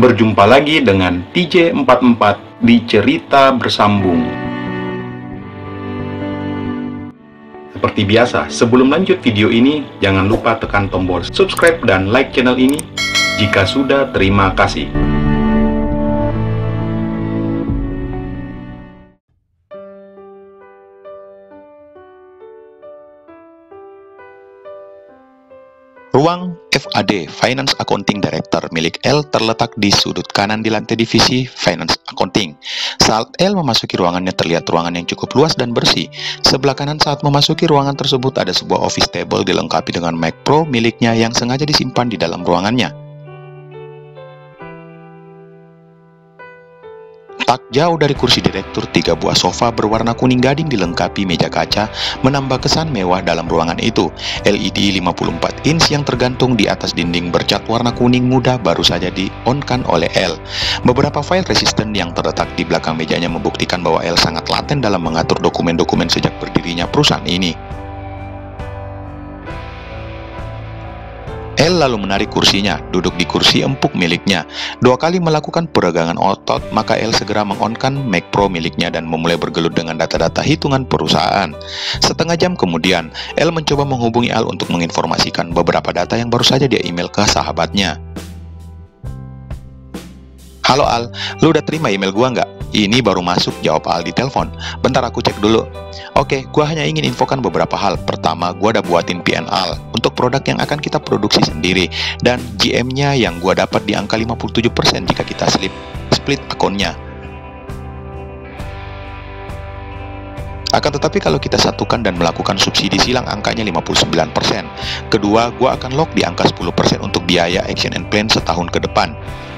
Berjumpa lagi dengan TJ44 di Cerita Bersambung. Seperti biasa, sebelum lanjut video ini, jangan lupa tekan tombol subscribe dan like channel ini. Jika sudah, terima kasih. Ruang FAD, Finance Accounting Director, milik L terletak di sudut kanan di lantai divisi Finance Accounting. Saat L memasuki ruangannya, terlihat ruangan yang cukup luas dan bersih. Sebelah kanan saat memasuki ruangan tersebut ada sebuah office table dilengkapi dengan Mac Pro miliknya yang sengaja disimpan di dalam ruangannya. Tak jauh dari kursi direktur, 3 buah sofa berwarna kuning gading dilengkapi meja kaca menambah kesan mewah dalam ruangan itu. LED 54 inch yang tergantung di atas dinding bercat warna kuning muda baru saja di-on-kan oleh L. Beberapa file resisten yang terletak di belakang mejanya membuktikan bahwa L sangat laten dalam mengatur dokumen-dokumen sejak berdirinya perusahaan ini. L lalu menarik kursinya, duduk di kursi empuk miliknya. 2 kali melakukan peregangan otot, maka L segera meng-on-kan Mac Pro miliknya dan memulai bergelut dengan data-data hitungan perusahaan. Setengah jam kemudian, L mencoba menghubungi Al untuk menginformasikan beberapa data yang baru saja dia email ke sahabatnya. "Halo Al, lu udah terima email gua nggak?" "Ini baru masuk," jawab Al di telepon. "Bentar aku cek dulu." "Oke, gua hanya ingin infokan beberapa hal. Pertama, gua udah buatin P&L untuk produk yang akan kita produksi sendiri, dan GM-nya yang gua dapat di angka 57% jika kita split akunnya. Akan tetapi kalau kita satukan dan melakukan subsidi silang, angkanya 59%. Kedua, gua akan lock di angka 10% untuk biaya action and plan setahun ke depan."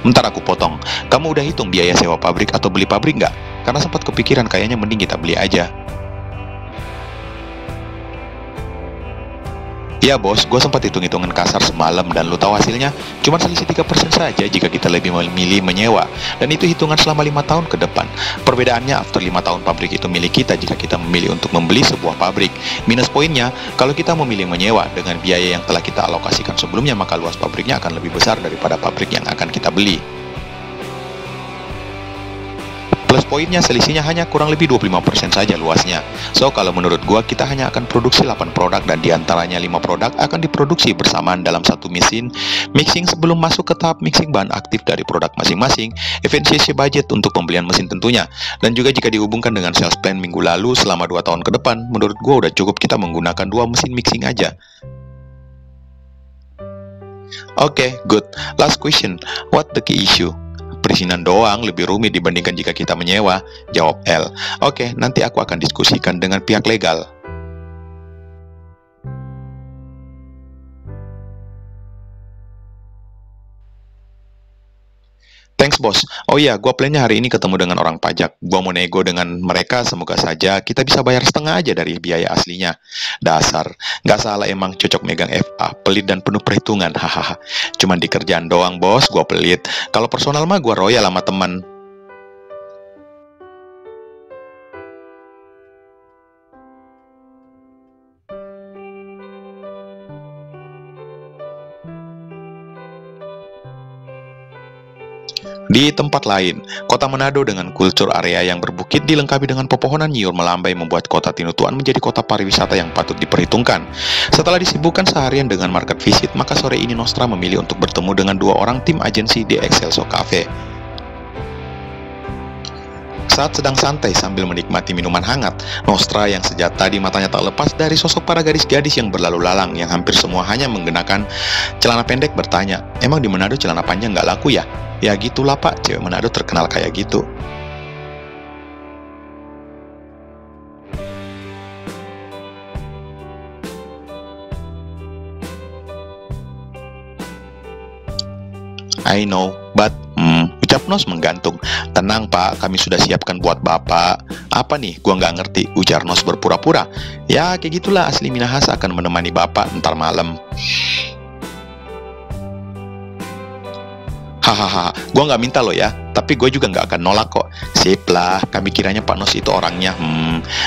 "Bentar aku potong. Kamu udah hitung biaya sewa pabrik atau beli pabrik nggak? Karena sempat kepikiran kayaknya mending kita beli aja." "Iya bos, gue sempat hitung-hitungan kasar semalam dan lu tahu hasilnya? Cuma selisih 3% saja jika kita lebih memilih menyewa. Dan itu hitungan selama 5 tahun ke depan. Perbedaannya after 5 tahun pabrik itu milik kita jika kita memilih untuk membeli sebuah pabrik. Minus poinnya, kalau kita memilih menyewa dengan biaya yang telah kita alokasikan sebelumnya, maka luas pabriknya akan lebih besar daripada pabrik yang akan kita beli. Plus poinnya, selisihnya hanya kurang lebih 25% saja luasnya. So, kalau menurut gua, kita hanya akan produksi 8 produk dan diantaranya 5 produk akan diproduksi bersamaan dalam satu mesin mixing sebelum masuk ke tahap mixing bahan aktif dari produk masing-masing, efisiensi budget untuk pembelian mesin tentunya. Dan juga jika dihubungkan dengan sales plan minggu lalu selama 2 tahun ke depan, menurut gua udah cukup kita menggunakan 2 mesin mixing aja." "Oke, good. Last question. What the key issue?" "Perizinan doang, lebih rumit dibandingkan jika kita menyewa," jawab L. "Oke, nanti aku akan diskusikan dengan pihak legal." "Thanks bos. Oh iya, gua plannya hari ini ketemu dengan orang pajak. Gua mau nego dengan mereka, semoga saja kita bisa bayar setengah aja dari biaya aslinya." "Dasar, nggak salah emang cocok megang FA, pelit dan penuh perhitungan, hahaha. Cuman di kerjaan doang bos, gua pelit. Kalau personal mah gua royal sama teman." Di tempat lain, kota Manado dengan kultur area yang berbukit dilengkapi dengan pepohonan nyiur melambai membuat kota Tinutuan menjadi kota pariwisata yang patut diperhitungkan. Setelah disibukkan seharian dengan market visit, maka sore ini Nostra memilih untuk bertemu dengan 2 orang tim agensi di Excelso Cafe. Saat sedang santai sambil menikmati minuman hangat, Nostra yang sejak tadi matanya tak lepas dari sosok para gadis-gadis yang berlalu lalang yang hampir semua hanya menggunakan celana pendek bertanya, "Emang di Manado celana panjang nggak laku ya?" "Ya gitulah pak, cewek Manado terkenal kayak gitu." "I know, but ucap Nos menggantung. "Tenang pak, kami sudah siapkan buat bapak." "Apa nih? Gua nggak ngerti," ujar Nos berpura-pura. "Ya kayak gitulah, asli Minahasa akan menemani bapak ntar malam." Hahaha, gue nggak minta lo ya, tapi gue juga nggak akan nolak kok. Sip lah, kami kiranya Pak Nos itu orangnya.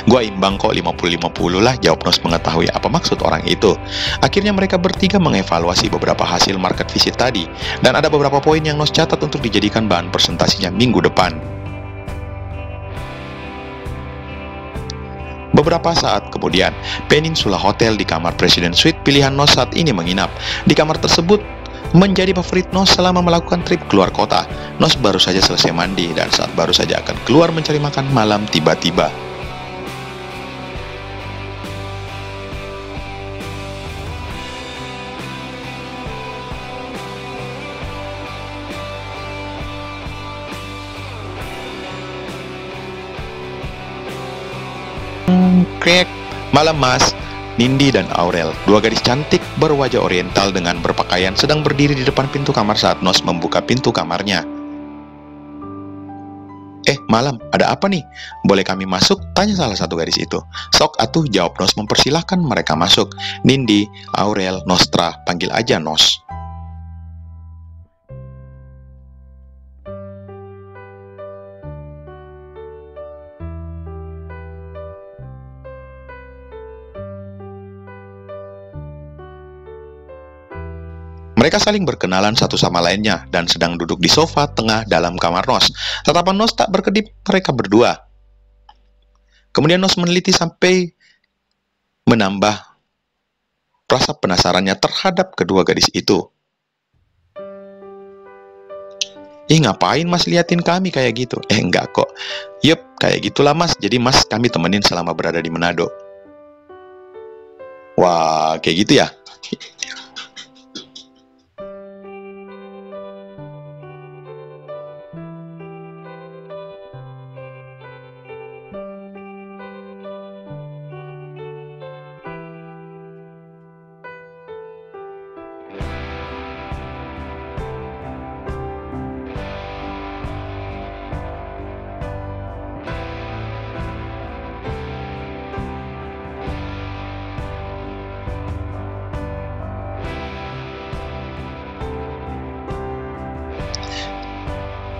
Gue imbang kok 50-50 lah, jawab Nos mengetahui apa maksud orang itu. Akhirnya mereka bertiga mengevaluasi beberapa hasil market visit tadi, dan ada beberapa poin yang Nos catat untuk dijadikan bahan presentasinya minggu depan. Beberapa saat kemudian, Peninsula Hotel di kamar Presiden Suite pilihan Nos saat ini menginap. Di kamar tersebut menjadi favorit Nos selama melakukan trip keluar kota. Nos baru saja selesai mandi dan saat baru saja akan keluar mencari makan malam tiba-tiba krek. Malam Mas, Nindi dan Aurel, dua gadis cantik berwajah oriental dengan berpakaian, sedang berdiri di depan pintu kamar saat Nos membuka pintu kamarnya. Malam, ada apa nih? Boleh kami masuk? Tanya salah satu gadis itu. Sok atuh, jawab Nos mempersilahkan mereka masuk. Nindi, Aurel, Nostra, panggil aja Nos. Mereka saling berkenalan satu sama lainnya dan sedang duduk di sofa tengah dalam kamar Nos. Tatapan Nos tak berkedip mereka berdua. Kemudian Nos meneliti sampai menambah rasa penasarannya terhadap kedua gadis itu. Ngapain Mas liatin kami kayak gitu? Enggak kok. Yup, kayak gitulah Mas. Jadi Mas kami temenin selama berada di Manado. Wah, kayak gitu ya?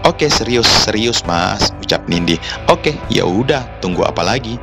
Oke, serius Mas, ucap Nindi. Oke, ya udah, tunggu apa lagi?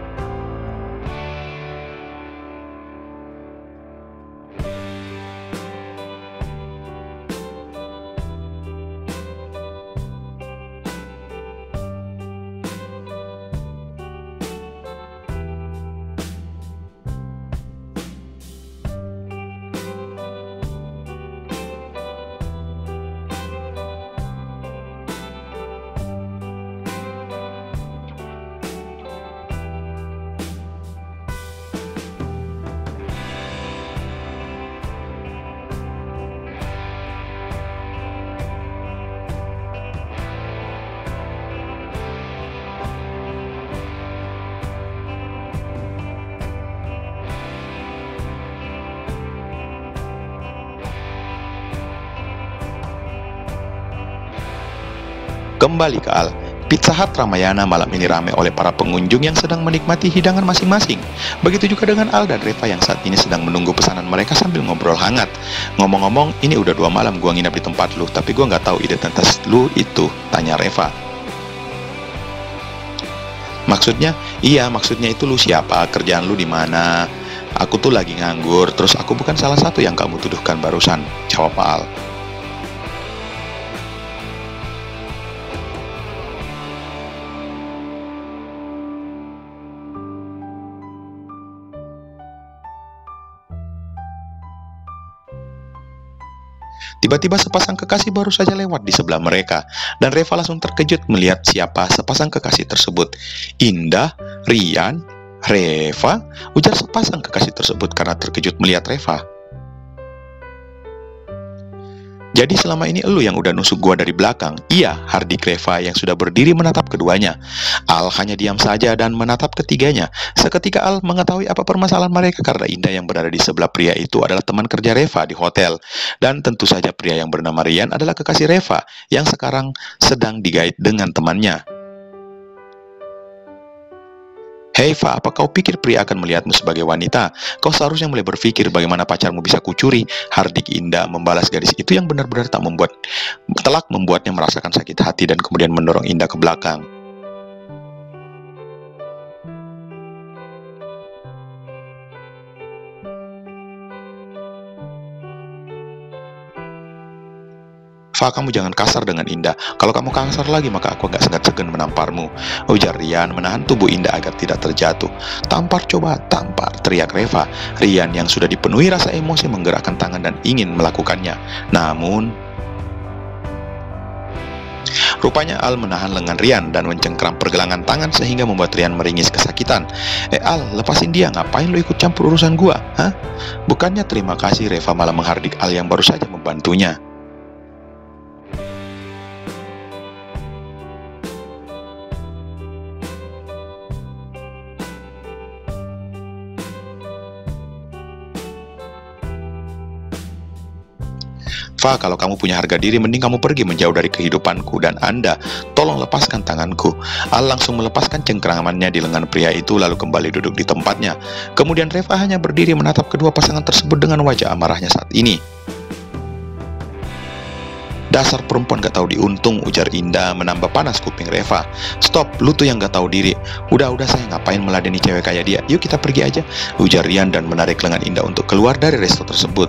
Kembali ke Al. Pizza Hut Ramayana malam ini ramai oleh para pengunjung yang sedang menikmati hidangan masing-masing. Begitu juga dengan Al dan Reva yang saat ini sedang menunggu pesanan mereka sambil ngobrol hangat. Ngomong-ngomong, ini udah 2 malam gua nginap di tempat lu, tapi gua nggak tahu identitas lu itu, tanya Reva. Maksudnya? Iya, maksudnya itu lu siapa? Kerjaan lu di mana? Aku tuh lagi nganggur, terus aku bukan salah satu yang kamu tuduhkan barusan, jawab Al. Tiba-tiba sepasang kekasih baru saja lewat di sebelah mereka, dan Reva langsung terkejut melihat siapa sepasang kekasih tersebut. Indah, Rian, Reva, ujar sepasang kekasih tersebut karena terkejut melihat Reva. Jadi selama ini elu yang udah nusuk gua dari belakang? Iya, hardik Reva yang sudah berdiri menatap keduanya. Al hanya diam saja dan menatap ketiganya. Seketika Al mengetahui apa permasalahan mereka karena Indah yang berada di sebelah pria itu adalah teman kerja Reva di hotel. Dan tentu saja pria yang bernama Rian adalah kekasih Reva yang sekarang sedang digait dengan temannya. Hei Fa, apa kau pikir pria akan melihatmu sebagai wanita? Kau seharusnya mulai berpikir bagaimana pacarmu bisa kucuri. Hardik Indah membalas gadis itu yang benar-benar telak membuatnya merasakan sakit hati dan kemudian mendorong Indah ke belakang. Fa, kamu jangan kasar dengan Indah. Kalau kamu kasar lagi, maka aku agak segan-segan menamparmu, ujar Rian menahan tubuh Indah agar tidak terjatuh. Tampar, coba, tampar, teriak Reva. Rian yang sudah dipenuhi rasa emosi menggerakkan tangan dan ingin melakukannya. Namun, rupanya Al menahan lengan Rian dan mencengkram pergelangan tangan sehingga membuat Rian meringis kesakitan. Al, lepasin dia, ngapain lo ikut campur urusan gua? Hah? Bukannya terima kasih, Reva malah menghardik Al yang baru saja membantunya. Fa, kalau kamu punya harga diri, mending kamu pergi menjauh dari kehidupanku, dan Anda, tolong lepaskan tanganku. Al langsung melepaskan cengkramannya di lengan pria itu lalu kembali duduk di tempatnya. Kemudian Reva hanya berdiri menatap kedua pasangan tersebut dengan wajah amarahnya saat ini. Dasar perempuan gak tahu diuntung, ujar Indah menambah panas kuping Reva. Stop, lu tuh yang gak tahu diri. Udah saya ngapain meladeni cewek kayak dia. Yuk kita pergi aja, ujar Rian dan menarik lengan Indah untuk keluar dari resto tersebut.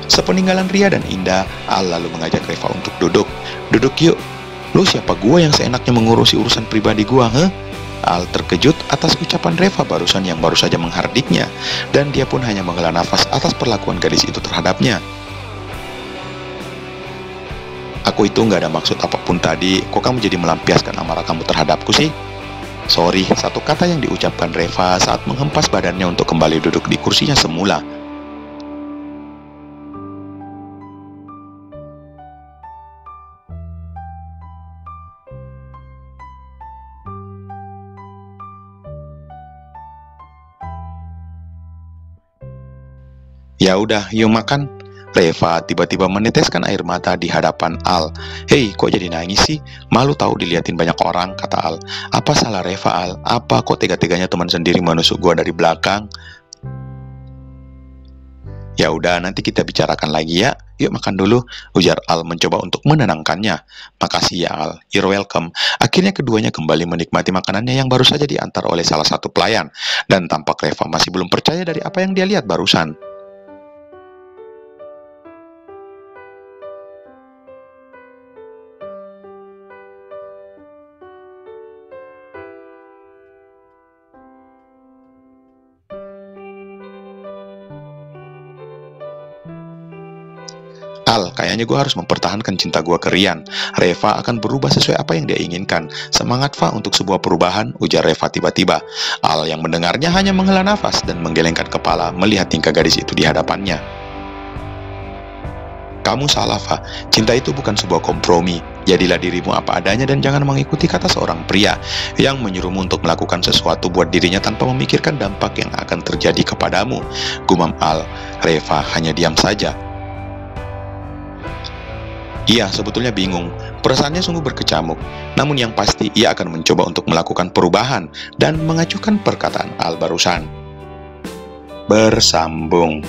Sepeninggalan Ria dan Indah, Al lalu mengajak Reva untuk duduk. Duduk yuk. Lu siapa gua yang seenaknya mengurusi urusan pribadi gua, heh? Al terkejut atas ucapan Reva barusan yang baru saja menghardiknya, dan dia pun hanya menghela nafas atas perlakuan gadis itu terhadapnya. Aku itu nggak ada maksud apapun tadi, kok kamu jadi melampiaskan amarah kamu terhadapku sih? Sorry, satu kata yang diucapkan Reva saat menghempas badannya untuk kembali duduk di kursinya semula. Ya udah, yuk makan. Reva tiba-tiba meneteskan air mata di hadapan Al. Hei, kok jadi nangis sih? Malu tahu diliatin banyak orang, kata Al. Apa salah Reva, Al? Apa kok tega-teganya teman sendiri menusuk gua dari belakang? Ya udah, nanti kita bicarakan lagi ya. Yuk makan dulu, ujar Al mencoba untuk menenangkannya. Makasih ya Al, you're welcome. Akhirnya keduanya kembali menikmati makanannya yang baru saja diantar oleh salah satu pelayan. Dan tampak Reva masih belum percaya dari apa yang dia lihat barusan. Al, kayaknya gue harus mempertahankan cinta gue ke Rian. Reva akan berubah sesuai apa yang dia inginkan. Semangat Fa untuk sebuah perubahan, ujar Reva tiba-tiba. Al yang mendengarnya hanya menghela nafas dan menggelengkan kepala melihat tingkah gadis itu di hadapannya. Kamu salah, Fa. Cinta itu bukan sebuah kompromi. Jadilah dirimu apa adanya dan jangan mengikuti kata seorang pria yang menyuruhmu untuk melakukan sesuatu buat dirinya tanpa memikirkan dampak yang akan terjadi kepadamu. Gumam Al. Reva hanya diam saja. Ia sebetulnya bingung, perasaannya sungguh berkecamuk. Namun yang pasti ia akan mencoba untuk melakukan perubahan dan mengacuhkan perkataan Al barusan. Bersambung.